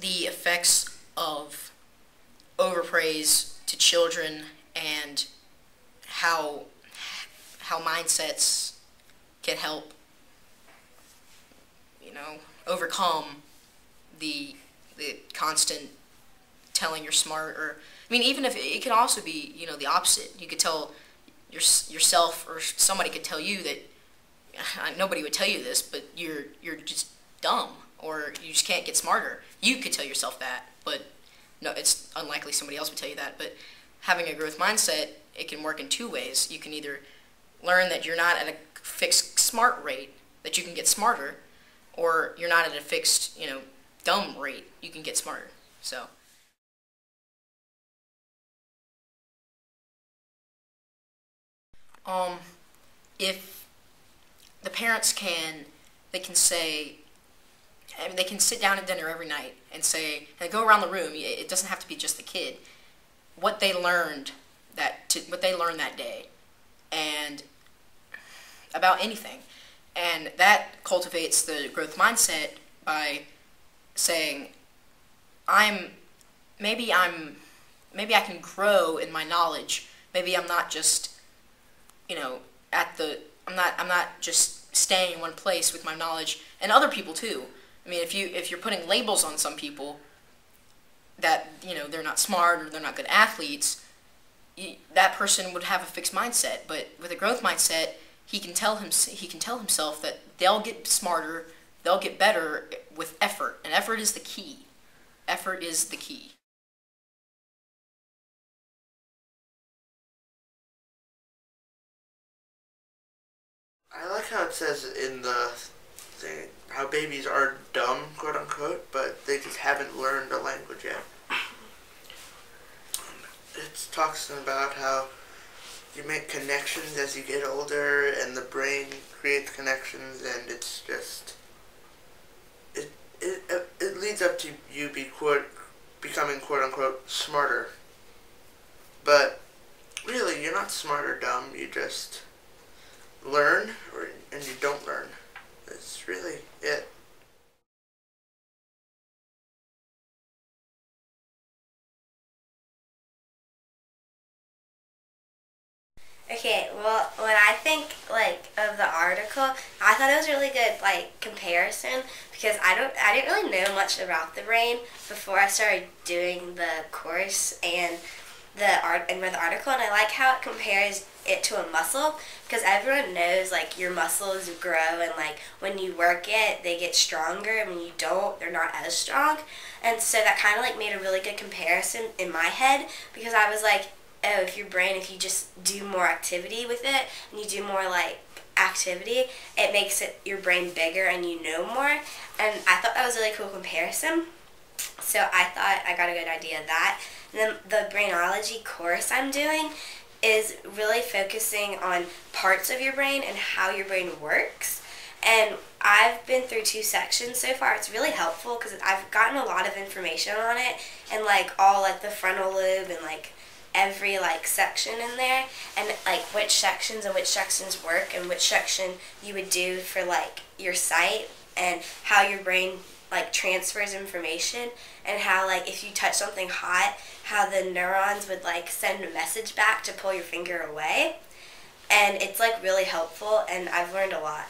the effects of overpraise to children and how mindsets can help, overcome the constant telling you're smart. Or I mean, even if it could also be, the opposite. You could tell yourself, or somebody could tell you that nobody would tell you this, but you're just dumb, or you just can't get smarter. You could tell yourself that, but no, it's unlikely somebody else would tell you that. But having a growth mindset, it can work in two ways. You can either learn that you're not at a fixed smart rate, that you can get smarter, or you're not at a fixed, dumb rate, you can get smarter. So. If the parents they can say, I mean, they can sit down at dinner every night and say, and go around the room. It doesn't have to be just the kid. What they learned that day, and about anything, and that cultivates the growth mindset by saying, maybe I can grow in my knowledge. Maybe I'm not just, I'm not just staying in one place with my knowledge, and other people too. I mean, if you're putting labels on some people that, they're not smart or they're not good athletes, that person would have a fixed mindset. But with a growth mindset, he can tell himself that they'll get smarter, they'll get better with effort, and effort is the key. Effort is the key. I like how it says in the thing how babies are dumb, quote unquote, but they just haven't learned a language yet. It talks about how you make connections as you get older, and the brain creates connections, and it's just it leads up to you becoming quote unquote smarter. But really, you're not smart or dumb. You just learn, and you don't learn. That's really it. Okay, well, when I think of the article, I thought it was a really good comparison, because I didn't really know much about the brain before I started doing the course and read the article, and I like how it compares it to a muscle, because everyone knows your muscles grow, and when you work it, they get stronger, and when you don't, they're not as strong. And so that kind of made a really good comparison in my head, because I was like, oh, if you just do more activity with it, and you do more activity, it makes your brain bigger and you know more. And I thought that was a really cool comparison. So I thought I got a good idea of that. And then the brainology course I'm doing is really focusing on parts of your brain and how your brain works. And I've been through 2 sections so far. It's really helpful because I've gotten a lot of information on it, and all the frontal lobe and every section in there, and which sections work, and which section you would do for your sight, and how your brain transfers information, and how if you touch something hot, how the neurons would send a message back to pull your finger away. And it's really helpful, and I've learned a lot.